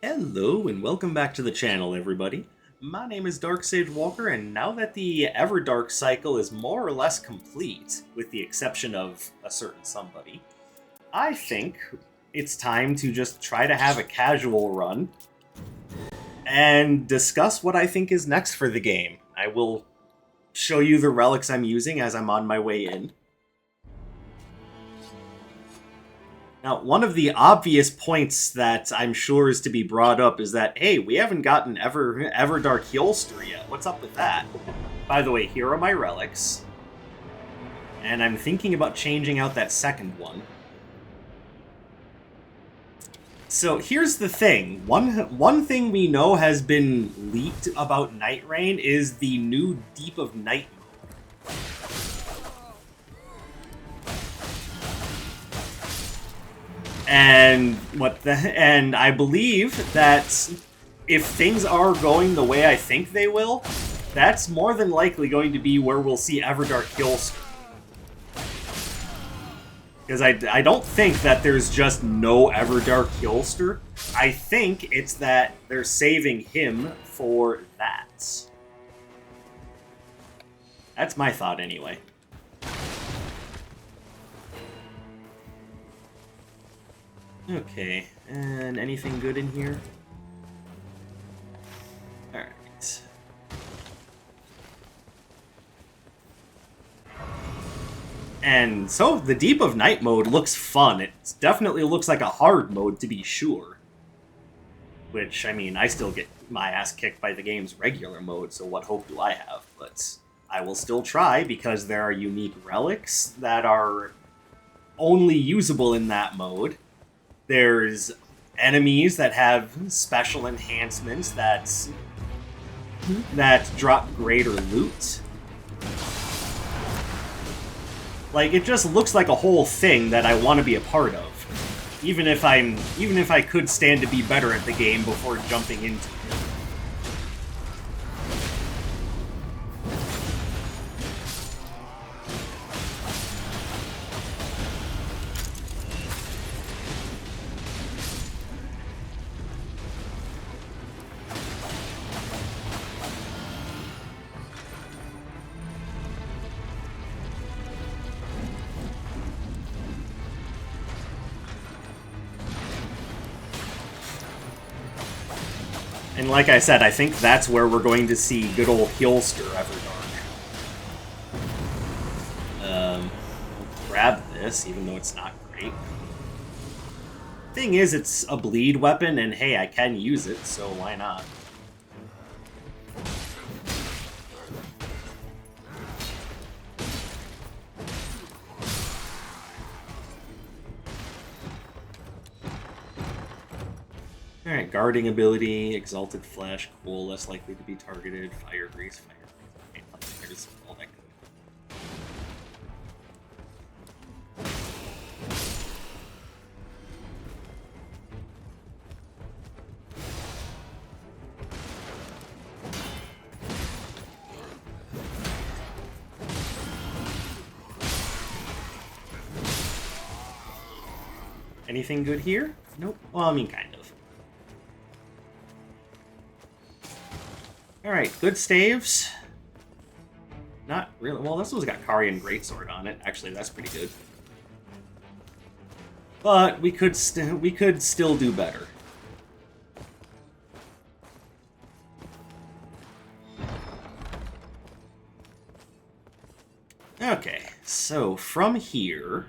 Hello and welcome back to the channel, everybody. My name is Dark Sage Walker, and now that the Everdark cycle is more or less complete, with the exception of a certain somebody, I think it's time to just try to have a casual run and discuss what I think is next for the game. I will show you the relics I'm using as I'm on my way in. Now, one of the obvious points that I'm sure is to be brought up is that, hey, we haven't gotten Everdark Heolster yet. What's up with that? By the way, here are my relics. And I'm thinking about changing out that second one. So here's the thing. One thing we know has been leaked about Nightreign is the new Deep of Night mode. And I believe that if things are going the way I think they will, that's more than likely going to be where we'll see Everdark Heolster. Because I don't think that there's just no Everdark Heolster. I think it's that they're saving him for that. That's my thought anyway. Okay, and anything good in here? Alright. And so, the Deep of Night mode looks fun. It definitely looks like a hard mode, to be sure. Which, I mean, I still get my ass kicked by the game's regular mode, so what hope do I have? But I will still try, because there are unique relics that are only usable in that mode. There's enemies that have special enhancements that drop greater loot. Like, it just looks like a whole thing that I want to be a part of. Even if I could stand to be better at the game before jumping into it. And like I said, I think that's where we're going to see good old Heolster Everdark. I'll grab this, even though it's not great. Thing is, it's a bleed weapon, and hey, I can use it, so why not? Alright, guarding ability, exalted flesh, cool, less likely to be targeted, fire grease, there's all that good. Anything good here? Nope. Well, I mean, kind of. Alright, good staves. Not really. Well, this one's got Karian Greatsword on it. Actually, that's pretty good. But we could still do better. Okay, so from here,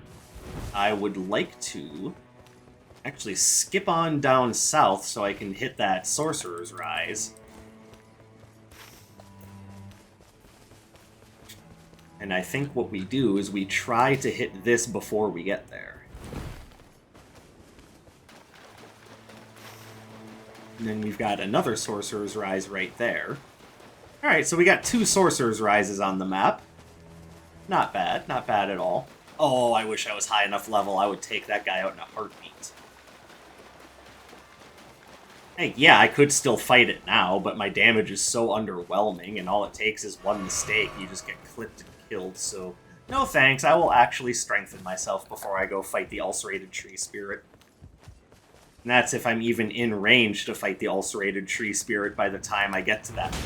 I would like to actually skip on down south so I can hit that Sorcerer's Rise. And I think what we do is we try to hit this before we get there. And then we've got another Sorcerer's Rise right there. Alright, so we got two Sorcerer's Rises on the map. Not bad, not bad at all. Oh, I wish I was high enough level. I would take that guy out in a heartbeat. Hey, yeah, I could still fight it now, but my damage is so underwhelming, and all it takes is one mistake. You just get clipped and killed, so no thanks. I will actually strengthen myself before I go fight the ulcerated tree spirit. And that's if I'm even in range to fight the ulcerated tree spirit by the time I get to that point.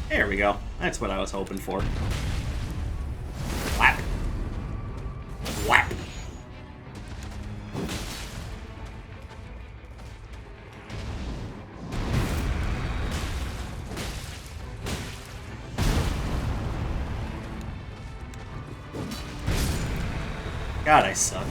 There we go. That's what I was hoping for. Whap. Whap. God, I suck.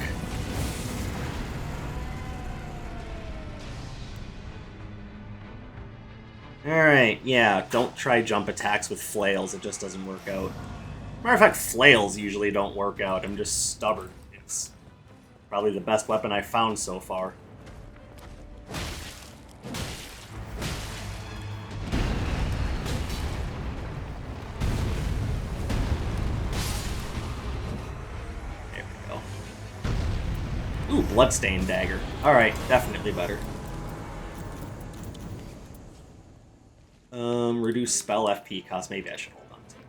Alright, yeah, don't try jump attacks with flails, it just doesn't work out. Matter of fact, flails usually don't work out, I'm just stubborn. It's probably the best weapon I've found so far. There we go. Ooh, Bloodstained Dagger. Alright, definitely better. Reduce spell FP cost. Maybe I should hold on to it.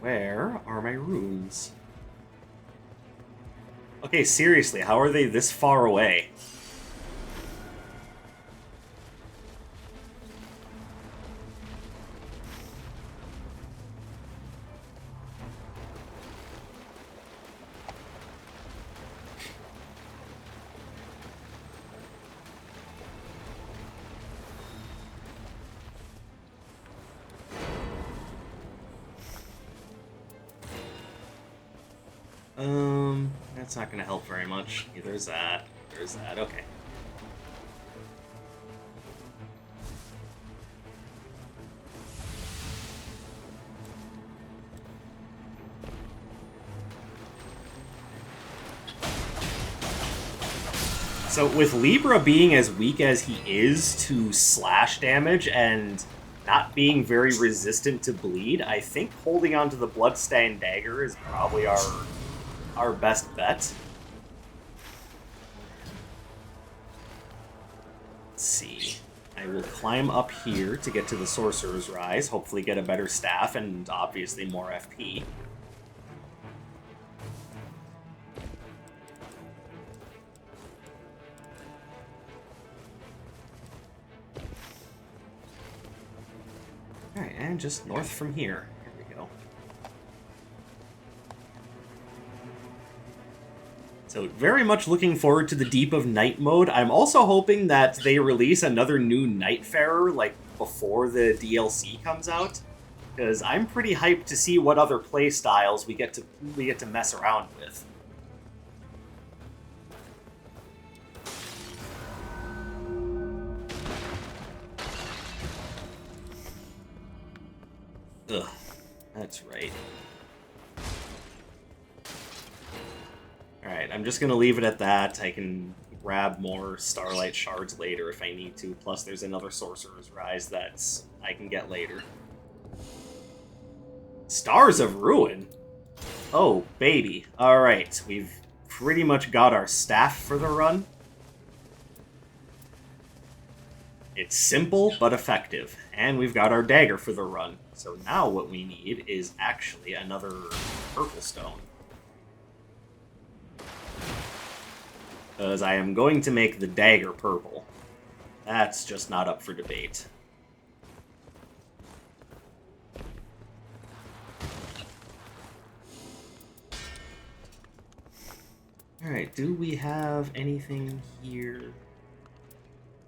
Where are my runes? Okay, seriously, how are they this far away? That's not gonna help very much. Yeah, there's that. There's that. Okay. So with Libra being as weak as he is to slash damage and not being very resistant to bleed, I think holding on to the Bloodstained Dagger is probably our best bet. Let's see. I will climb up here to get to the Sorcerer's Rise, hopefully get a better staff and obviously more FP. Alright, and just north from here. Here we go. So very much looking forward to the Deep of Night mode. I'm also hoping that they release another new Nightfarer, like, before the DLC comes out. Because I'm pretty hyped to see what other playstyles we get to mess around with. Ugh, that's right. Alright, I'm just gonna leave it at that. I can grab more Starlight Shards later if I need to, plus there's another Sorcerer's Rise that I can get later. Stars of Ruin? Oh, baby. Alright, we've pretty much got our staff for the run. It's simple, but effective. And we've got our dagger for the run. So now what we need is actually another purple stone. Because I am going to make the dagger purple. That's just not up for debate. Alright, do we have anything here?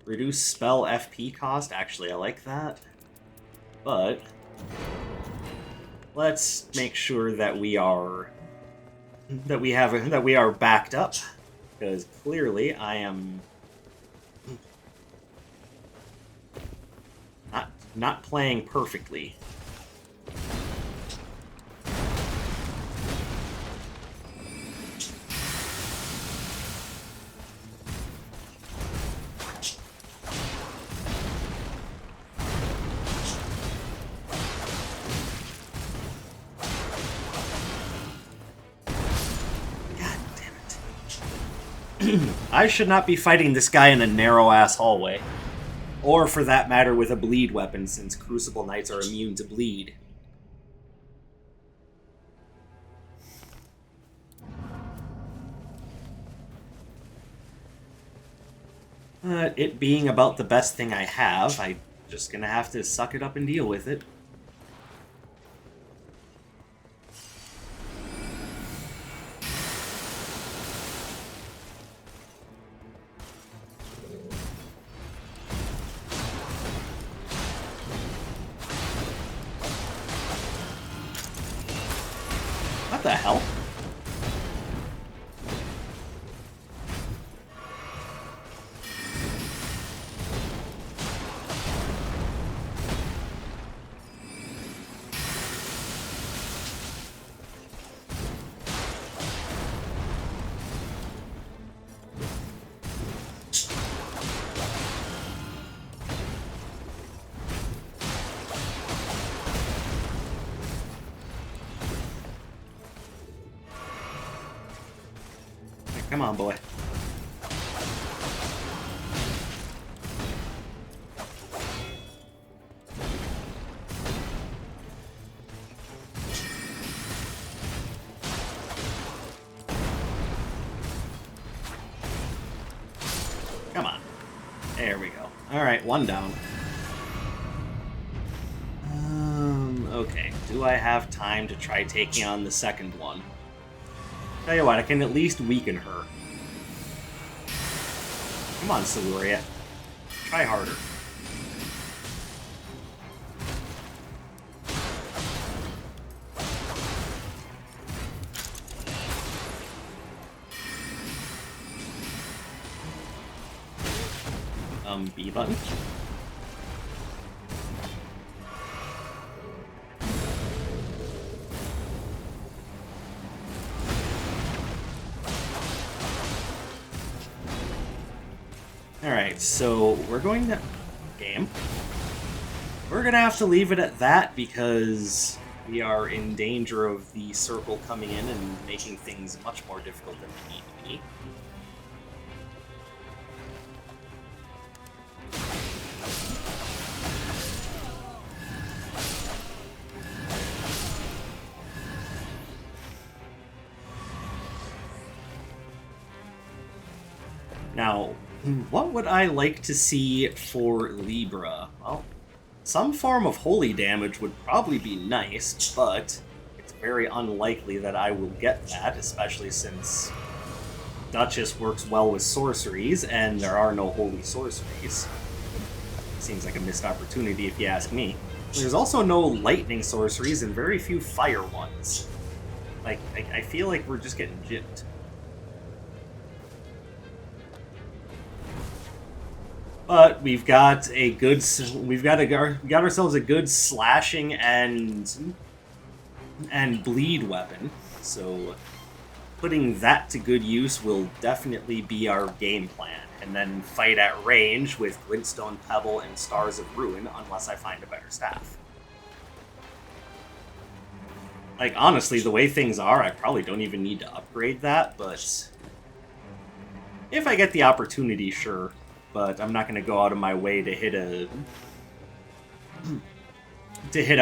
Reduce spell FP cost. Actually, I like that. But let's make sure that we are backed up, because clearly I am not playing perfectly. I should not be fighting this guy in a narrow-ass hallway. Or, for that matter, with a bleed weapon, since Crucible Knights are immune to bleed. But it being about the best thing I have, I'm just gonna have to suck it up and deal with it. What the hell? Come on, boy. Come on. There we go. Alright, one down. Okay. Do I have time to try taking on the second one? Tell you what, I can at least weaken her. Come on, Siluria. Try harder. B button. Alright, so we're going to... Game. We're going to have to leave it at that because we are in danger of the circle coming in and making things much more difficult than they need to be. Now, what would I like to see for Libra? Well, some form of holy damage would probably be nice, but it's very unlikely that I will get that, especially since Duchess works well with sorceries, and there are no holy sorceries. Seems like a missed opportunity if you ask me. There's also no lightning sorceries and very few fire ones. Like, I feel like we're just getting gypped. But we've got a good, we got ourselves a good slashing and bleed weapon. So putting that to good use will definitely be our game plan. And then fight at range with Glintstone Pebble and Stars of Ruin, unless I find a better staff. Like, honestly, the way things are, I probably don't even need to upgrade that, but if I get the opportunity, sure. But I'm not going to go out of my way to hit a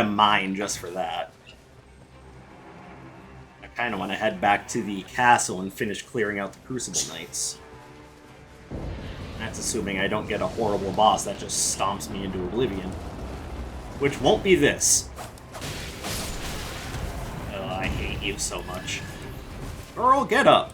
mine just for that. I kind of want to head back to the castle and finish clearing out the Crucible Knights. That's assuming I don't get a horrible boss that just stomps me into oblivion. Which won't be this. Oh, I hate you so much. Girl, get up!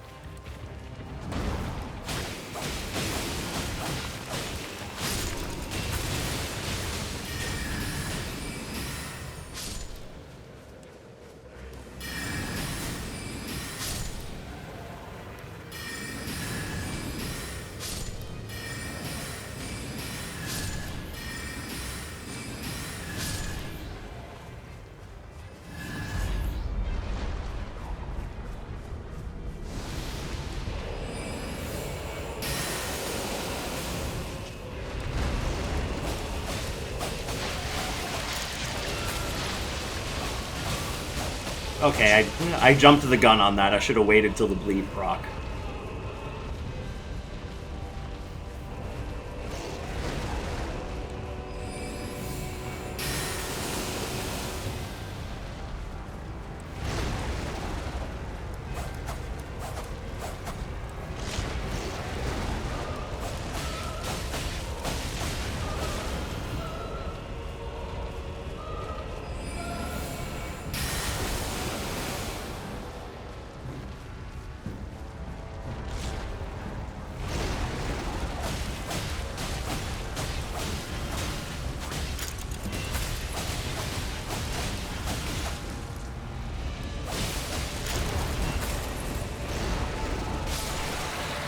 Okay, I jumped the gun on that. I should have waited till the bleed proc.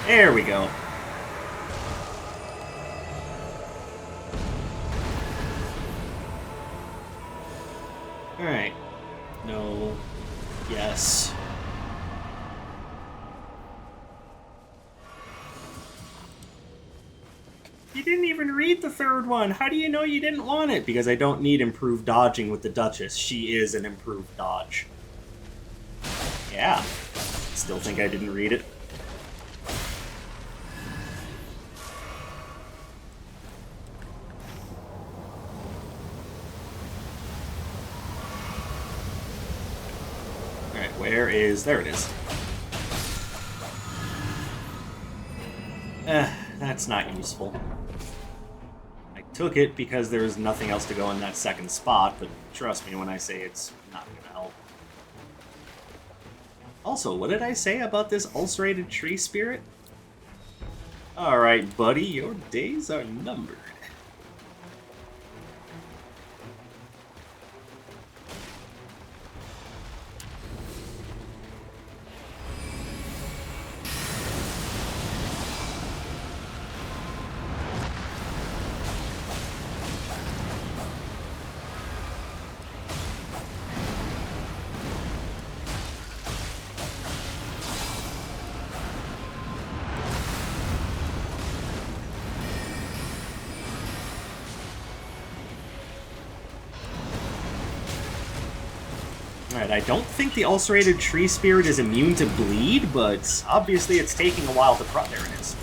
There we go. Alright. No. Yes. You didn't even read the third one. How do you know you didn't want it? Because I don't need improved dodging with the Duchess. She is an improved dodge. Yeah. Still think I didn't read it. Alright, where is... There it is. That's not useful. I took it because there's nothing else to go in that second spot, but trust me when I say it's not gonna help. Also, what did I say about this ulcerated tree spirit? Alright, buddy, your days are numbered. Alright, I don't think the ulcerated tree spirit is immune to bleed, but obviously it's taking a while to there it is.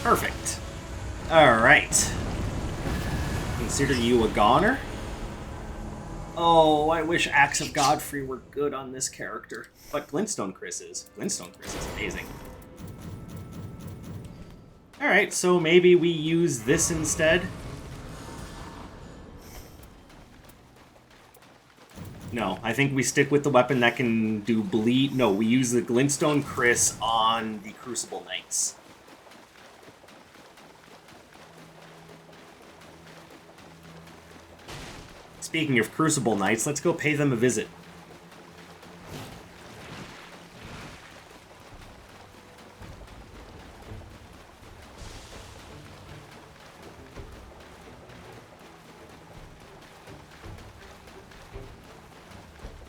Perfect. Alright. Consider you a goner? Oh, I wish Axe of Godfrey were good on this character. But Glintstone Chris is. Glintstone Chris is amazing. Alright, so maybe we use this instead? No, I think we stick with the weapon that can do bleed. No, we use the Glintstone Chris on the Crucible Knights. Speaking of Crucible Knights, let's go pay them a visit.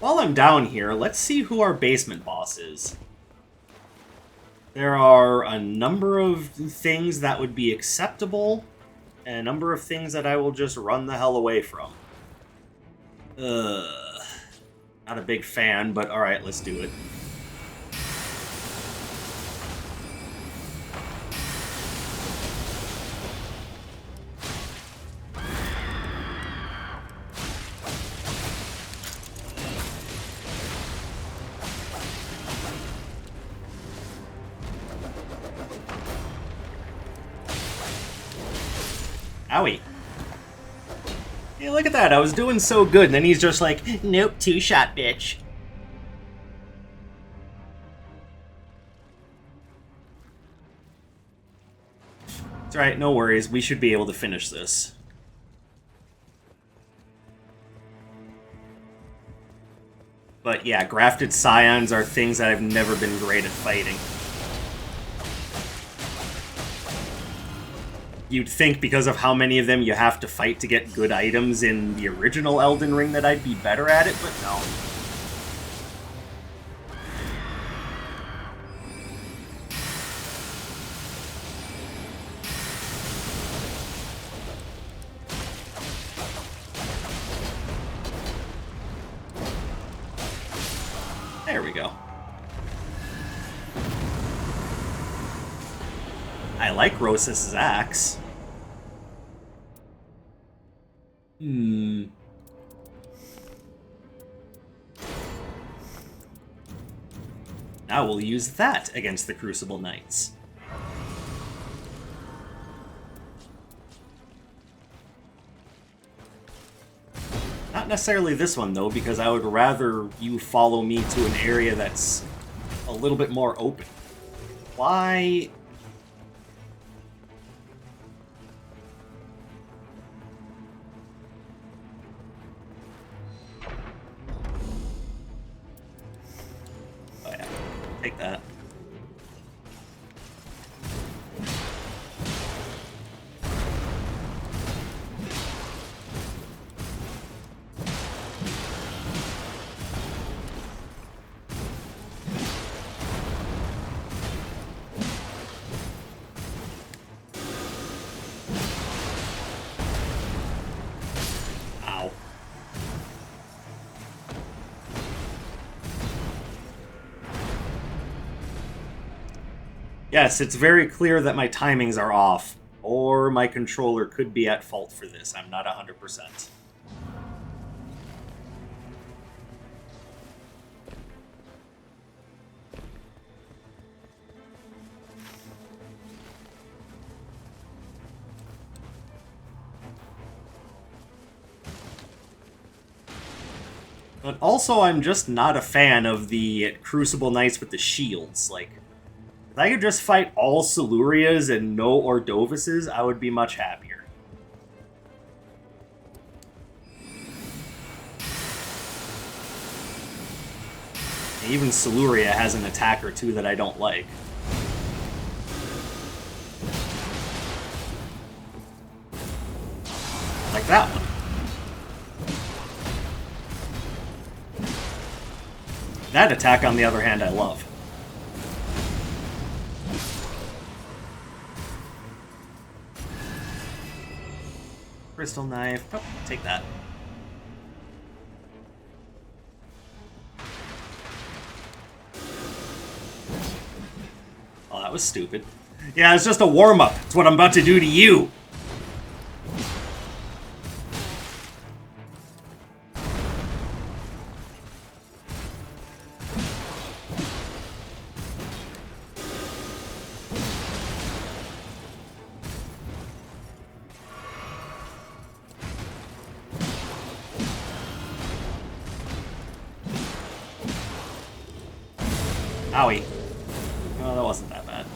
While I'm down here, let's see who our basement boss is. There are a number of things that would be acceptable, and a number of things that I will just run the hell away from. Not a big fan, but alright, let's do it. Owie. Hey, look at that. I was doing so good, and then he's just like, nope, two-shot, bitch. It's alright, no worries. We should be able to finish this. But yeah, grafted scions are things that I've never been great at fighting. You'd think because of how many of them you have to fight to get good items in the original Elden Ring that I'd be better at it, but no. I like Rosas's axe. Now we'll use that against the Crucible Knights. Not necessarily this one, though, because I would rather you follow me to an area that's a little bit more open. Why? Oh yeah, take that. Yes, it's very clear that my timings are off, or my controller could be at fault for this. I'm not 100%. But also, I'm just not a fan of the Crucible Knights with the shields. Like, if I could just fight all Silurias and no Ordovises, I would be much happier. And even Siluria has an attack or two that I don't like. Like that one. That attack, on the other hand, I love. Crystal knife. Oh, take that. Oh, that was stupid. Yeah, it's just a warm-up. It's what I'm about to do to you. Owie. Oh, that wasn't that bad.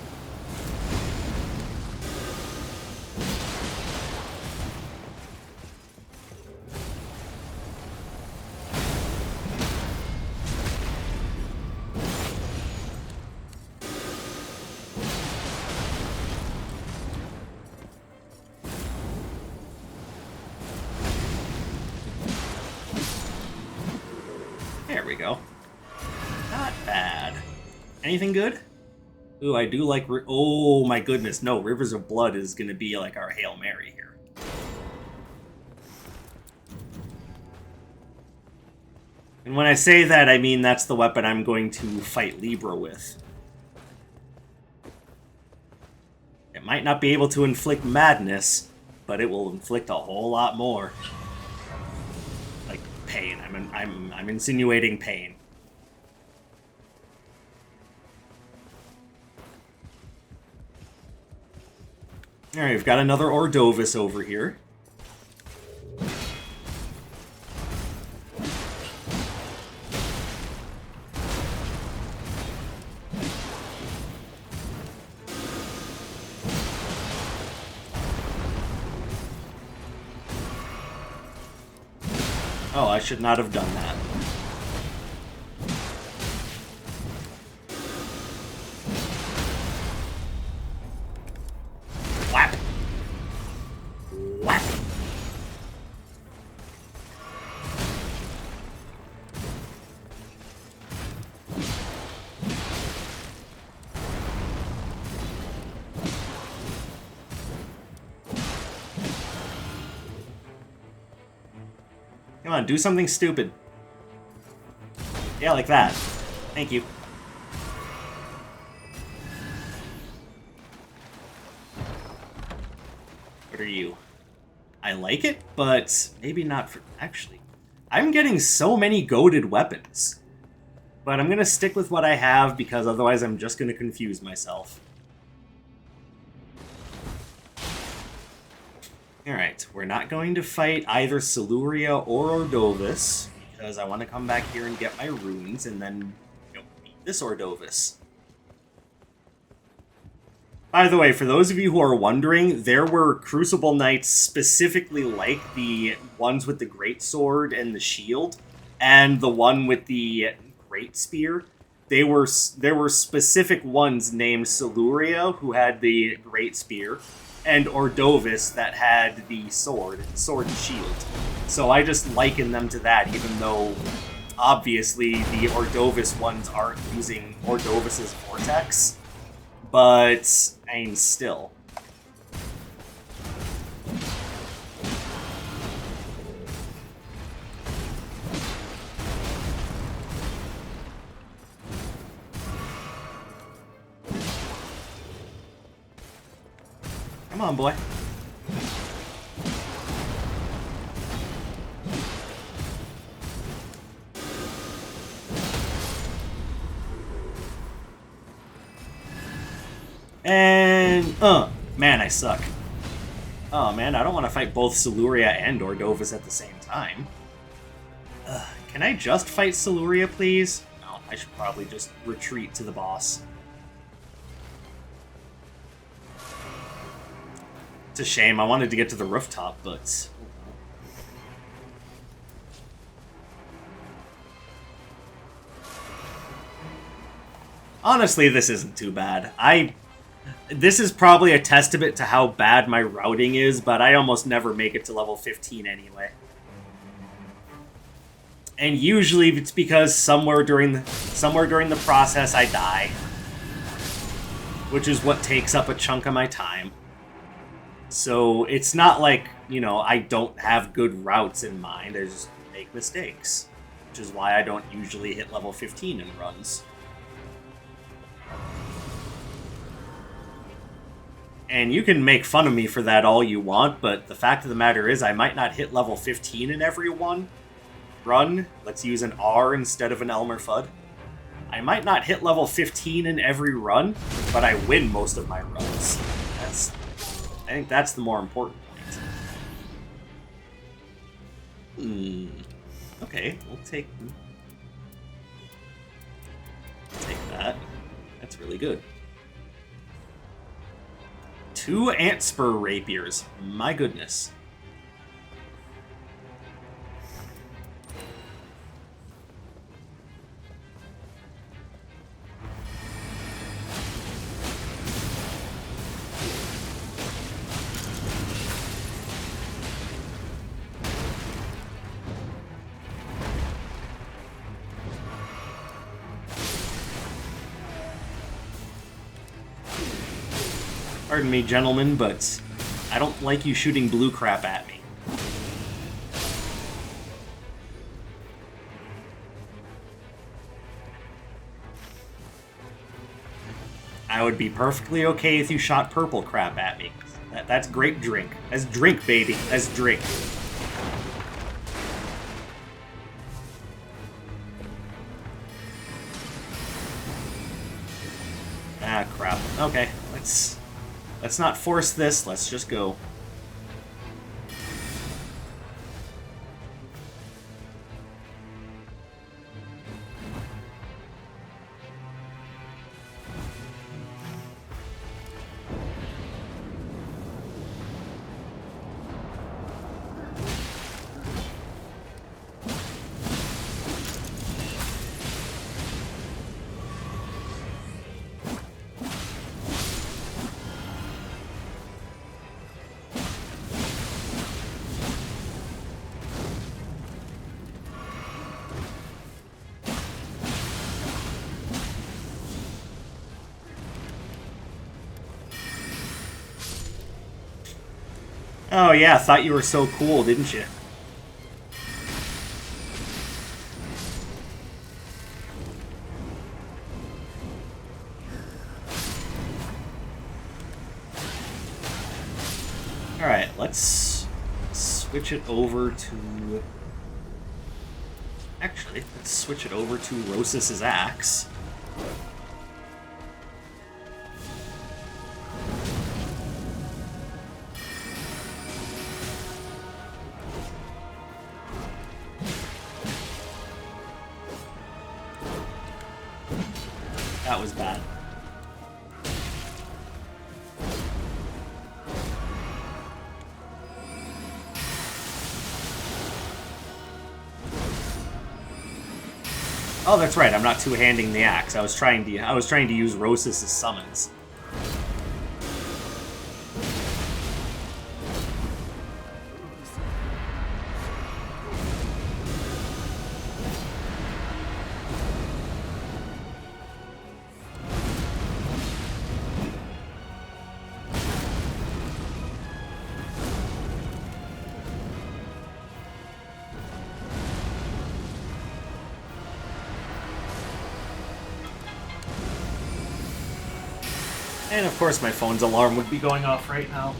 There we go. Not bad. Anything good? Ooh, I do like... Oh my goodness, no. Rivers of Blood is going to be like our Hail Mary here. And when I say that, I mean that's the weapon I'm going to fight Libra with. It might not be able to inflict madness, but it will inflict a whole lot more. Like, pain. I'm insinuating pain. Alright, we've got another Ordovis over here. Oh, I should not have done that. Whap! Whap! Come on, do something stupid. Yeah, like that. Thank you. What are you? I like it, but maybe not for... Actually, I'm getting so many goated weapons. But I'm going to stick with what I have, because otherwise I'm just going to confuse myself. Alright, we're not going to fight either Siluria or Ordovis, because I want to come back here and get my runes, and then, beat this Ordovis. By the way, for those of you who are wondering, there were Crucible Knights specifically like the ones with the Greatsword and the Shield, and the one with the Great Spear. There were specific ones named Siluria, who had the Great Spear, and Ordovis that had the sword and shield. So I just liken them to that, even though obviously the Ordovis ones aren't using Ordovis's Vortex. But, I mean, still. Come on, boy. And, man, I suck. Oh, man, I don't want to fight both Siluria and Ordovis at the same time. Can I just fight Siluria, please? No, I should probably just retreat to the boss. It's a shame. I wanted to get to the rooftop, but... Honestly, this isn't too bad. This is probably a testament to how bad my routing is, but I almost never make it to level 15 anyway. And usually it's because somewhere during the process I die. Which is what takes up a chunk of my time. So it's not like, I don't have good routes in mind. I just make mistakes. Which is why I don't usually hit level 15 in runs. And you can make fun of me for that all you want, but the fact of the matter is I might not hit level 15 in every run. Let's use an R instead of an Elmer Fudd. I might not hit level 15 in every run, but I win most of my runs. I think that's the more important point. Okay, we'll take that. That's really good. 2 ant spur rapiers. My goodness. Pardon me, gentlemen, but I don't like you shooting blue crap at me. I would be perfectly okay if you shot purple crap at me. That's great drink. That's drink, baby. That's drink. Ah, crap. Okay, let's not force this. Let's just go. Oh yeah, thought you were so cool, didn't you? Alright, let's switch it over to... Actually, let's switch it over to Rosis's axe. That was bad. Oh, that's right. I'm not two-handing the axe. I was trying to use Rosis's summons. And of course my phone's alarm would be going off right now.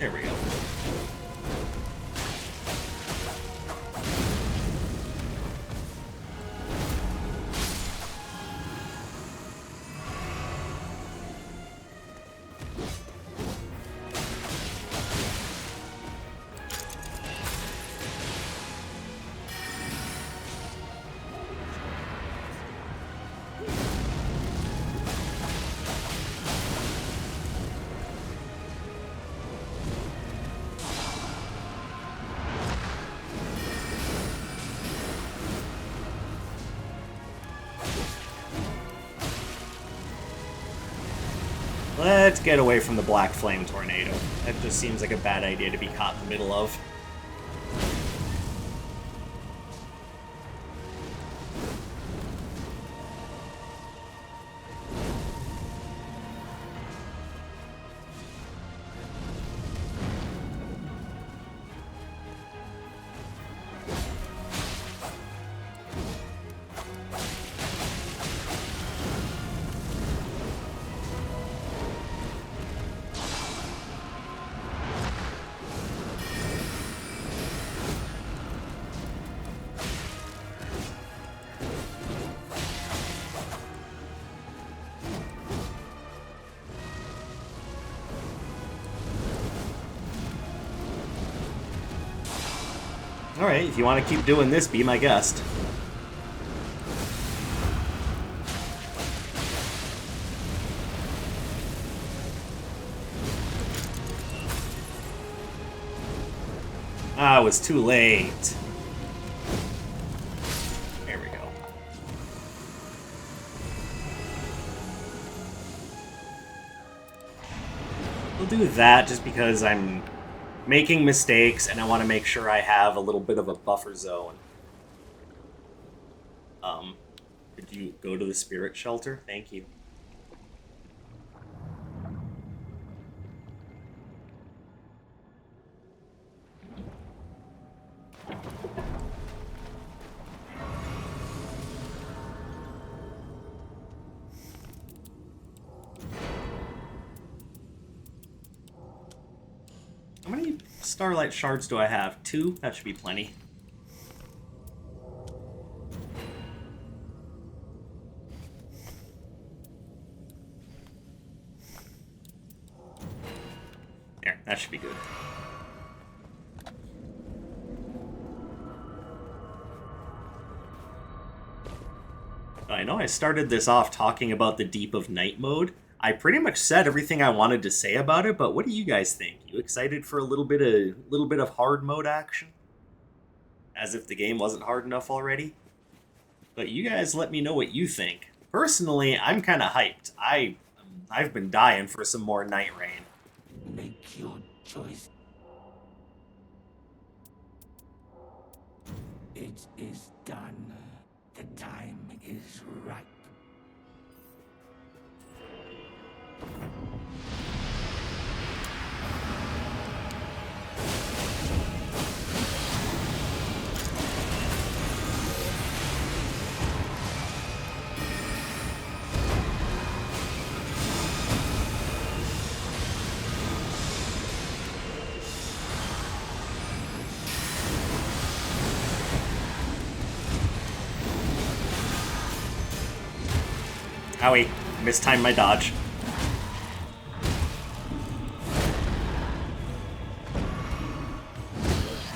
There we go. Let's get away from the Black Flame Tornado. That just seems like a bad idea to be caught in the middle of. Alright, if you want to keep doing this, be my guest. Ah, it was too late. There we go. We'll do that just because I'm making mistakes, and I want to make sure I have a little bit of a buffer zone. Could you go to the spirit shelter? Thank you. How many Starlight Shards do I have? 2? That should be plenty. There, that should be good. I know I started this off talking about the Deep of Night mode. I pretty much said everything I wanted to say about it, but what do you guys think? You excited for a little bit of hard mode action? As if the game wasn't hard enough already? But you guys let me know what you think. Personally, I'm kind of hyped. I've been dying for some more Nightreign. Make your choice. It is done. The time is ripe. Owie, mistimed my dodge.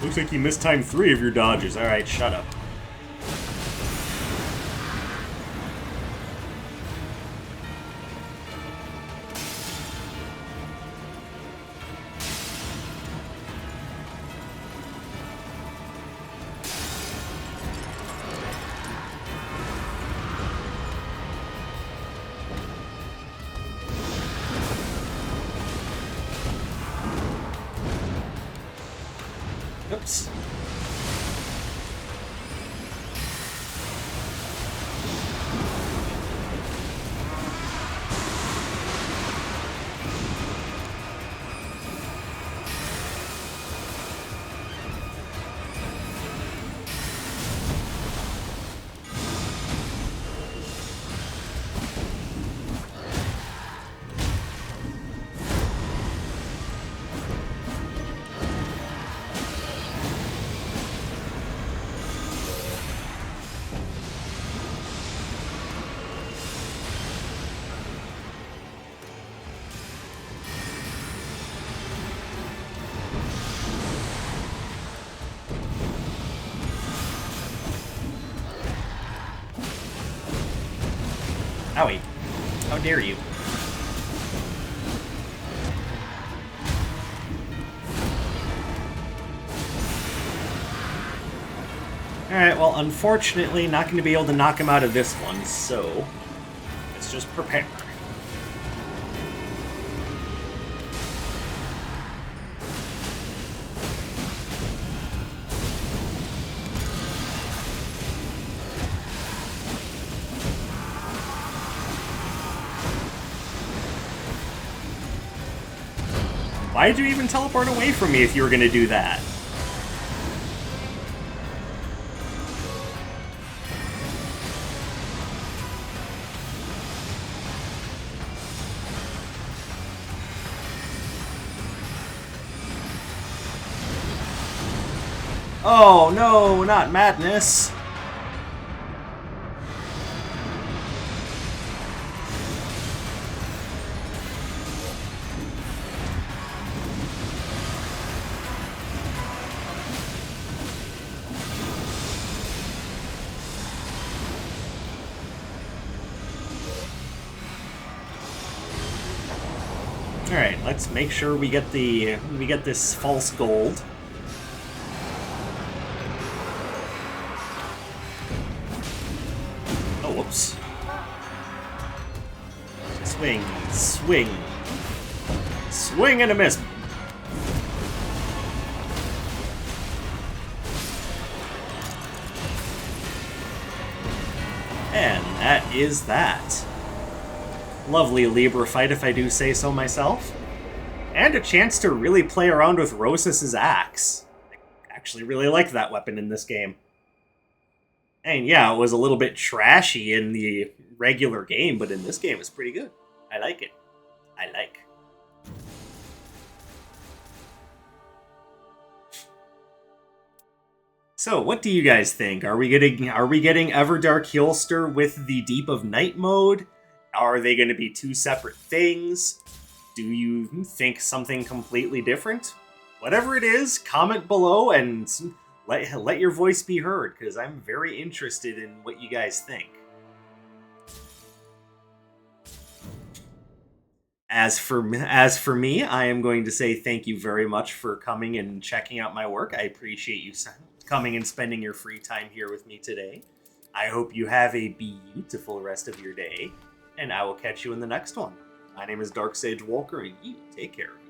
Looks like you mistimed 3 of your dodges. Alright, shut up. Oops. Owie. How dare you? Alright, well, unfortunately, not going to be able to knock him out of this one, so let's just prepare. Why did you even teleport away from me if you were going to do that? Oh, no, not madness. Alright, let's make sure we get this false gold. Oh, whoops. Swing, swing. Swing and a miss. And that is that. Lovely Libra fight, if I do say so myself. And a chance to really play around with Rosas's axe. I actually really like that weapon in this game. And yeah, it was a little bit trashy in the regular game, but in this game it's pretty good. I like it. I like. So, what do you guys think? Are we getting Everdark Heolster with the Deep of Night mode? Are they going to be two separate things? Do you think something completely different? Whatever it is, comment below and let your voice be heard, because I'm very interested in what you guys think. As for me, I am going to say thank you very much for coming and checking out my work. I appreciate you coming and spending your free time here with me today. I hope you have a beautiful rest of your day, and I will catch you in the next one. My name is Dark Sage Walker, and you take care of